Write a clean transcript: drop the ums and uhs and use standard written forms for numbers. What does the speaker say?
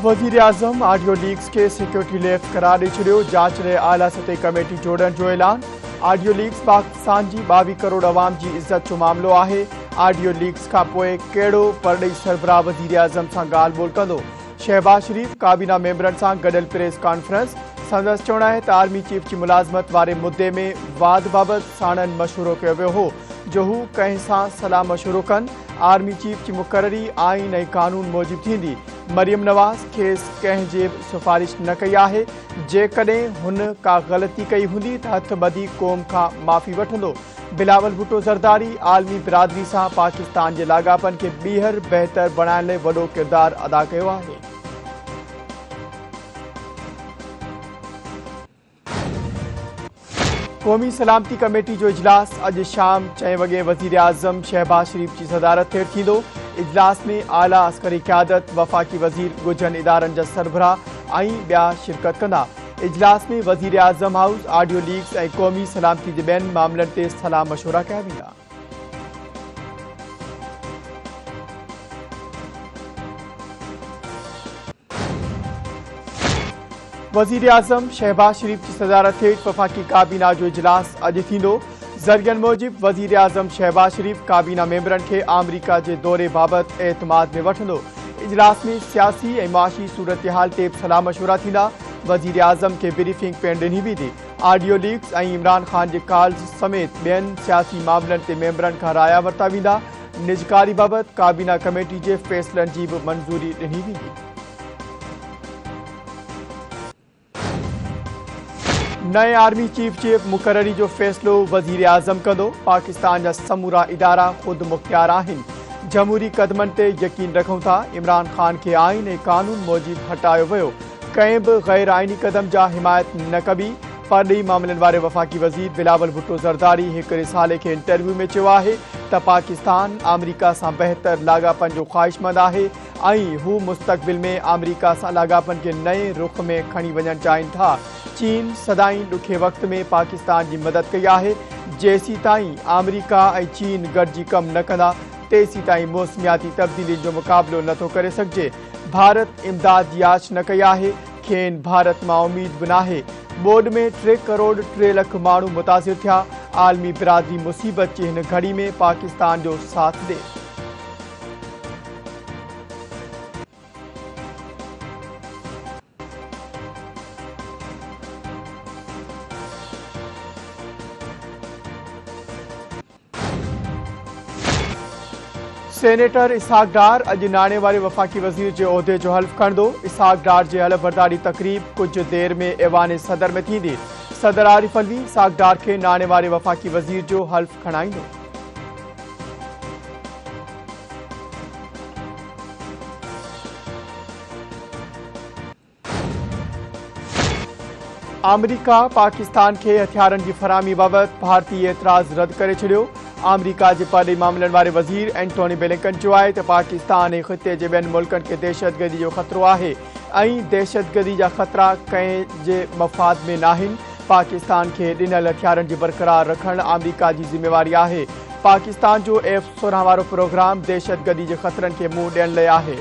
वज़ीर आज़म audio leaks के security lab करार ॾेई छॾियो। जांच लाइ आला सतह कमेटी जोड़ण जो ऐलान। ऑडियो लीक्स पाकिस्तान जी 22 करोड़ अवाम जी इज़्ज़त जो मामलो आहे। ऑडियो लीक्स खां पोइ कहिड़ो परॾेही सरबराह वज़ीर आज़म सां ॻाल्हि ॿोल कंदो। शहबाज शरीफ़ काबीना मेंबरनि सां गॾियल प्रेस कॉन्फ्रेंस। संदसि चवणु आहे त आर्मी चीफ जी मुलाज़मत वारे मुद्दे में वाद बाबति साणनि मशवरो कयो वियो हो जो हू कंहिं सां सलाह मशवरो कनि। आर्मी चीफ जी मुक़ररी आइन ऐं कानून मूजिब थींदी। मरियम नवाज़ खेसि कंहिं जे सिफ़ारिश न कई आहे। जेकॾहिं हुन का ग़लती कई हूंदी त हथ ॿधी क़ौम खां माफ़ी वठंदो। बिलावल भुट्टो ज़रदारी आलमी बिरादरी सां पाकिस्तान जे लाॻापनि खे ॿीहर बहितर बणाइण लाइ वॾो किरदारु अदा कयो आहे। क़ौमी सलामती कमेटी जो इजलास अॼु शाम 6 वॻे वज़ीर आज़म शहबाज शरीफ़ जी सदारत हेठि थींदो। इजलास में आला अस्करी क़यादत, वफ़ाक़ी वज़ीर, ॻुझनि इदारनि जा सरबराह ऐं ॿिया शिरकत कंदा। इजलास में वज़ीर आज़म हाउस, ऑडियो लीक्स ऐं क़ौमी सलामती जे ॿियनि मामलनि ते सलाह मशवरा कया वेंदा। वज़ीर आज़म शहबाज शरीफ़ जी सदारत हेठि वफ़ाक़ी काबीना जो इजलास अॼु थींदो। ज़रियनि मूजिब वज़ीर आज़म शहबाज शरीफ़ काबीना मेंबरनि खे अमरीका जे दौरे बाबति एतमाद में वठंदो। इजलास में सियासी ऐं माशी सूरतहाल ते बि सलाह मशवरा थींदा। वज़ीर आज़म खे ब्रीफिंग पिणु ॾिनी वेंदी। ऑडियो लीक्स ऐं इमरान ख़ान जे कॉल्स समेत ॿियनि सियासी मामलनि ते मेंबरनि खां राया वरिता वेंदा। निजकारी बाबति काबीना कमेटी जे फ़ैसिलनि जी बि मंज़ूरी ॾिनी वेंदी। नए आर्मी चीफ जे मुक़ररी जो फ़ैसिलो वज़ीर आज़म कंदो। पाकिस्तान जा समूरा इदारा ख़ुद मुख़्तियार आहिनि। जमहूरी क़दमनि ते यकीन रखूं था। इमरान ख़ान खे आइन ऐं कानून मूजिब हटायो वियो। कंहिं बि गैर आइनी क़दम जा हिमायत न कबी। परॾेही मामलनि वारे वफ़ाक़ी वज़ीर बिलावल भुट्टो ज़रदारी हिक रिसाले खे इंटरव्यू में चयो आहे त पाकिस्तान अमरीका सां बहितर लाॻापनि जो ख़्वाहिशमंद आहे ऐं हू मुस्तक़बिल में अमरीका सां लाॻापनि खे नए रुख़ में खणी वञणु चाहिनि था। चीन सदाईं ॾुखे वक़्त में पाकिस्तान जी मदद कई आहे। जेसीं ताईं अमरीका ऐं चीन गॾिजी कमु न कंदा तेसीं ताईं मौसमियाती तब्दीलियुनि जो मुक़ाबिलो नथो करे सघिजे। भारत इमदाद जी आश न कई आहे। खेनि भारत मां उमीद बि नाहे। ॿोॾ में 3 करोड़ 3 लख माण्हू मुतासिर थिया। आलमी बिरादरी मुसीबत जी हिन घड़ी में पाकिस्तान जो साथ ॾे। सेनेटर इसहाक डार अॼु नाणे वारे वफ़ाक़ी वज़ीर जे उहिदे जो हल्फ़ खणंदो। इसहाक डार जे हल्फ़ बरदारी तक़रीब कुझु देरि में ऐवान सदर में थींदी। सदर आरिफ अलवी इसहाक डार खे नाणे वारे वफ़ाक़ी वज़ीर जो हल्फ़ खणाईंदो। अमरीका पाकिस्तान खे हथियारनि जी फ़राहमी बाबति भारतीय एतिराज़ रद्द करे छॾियो। अमरीका जे परॾेही मामलनि वारे वज़ीर एंटोनी ब्लिंकन चयो आहे त पाकिस्तान ऐं ख़िते जे ॿियनि मुल्कनि खे दहशतगर्दी जो ख़तरो आहे ऐं दहशतगर्दी जा ख़तरा कंहिं जे मफ़ाद में नाहिनि। पाकिस्तान खे ॾिनल हथियारनि जी बरक़रार रखणु अमरीका जी ज़िम्मेवारी आहे। पाकिस्तान जो F-16 वारो प्रोग्राम दहशतगर्दी जे ख़तरनि खे मुंहुं ॾियण लाइ आहे।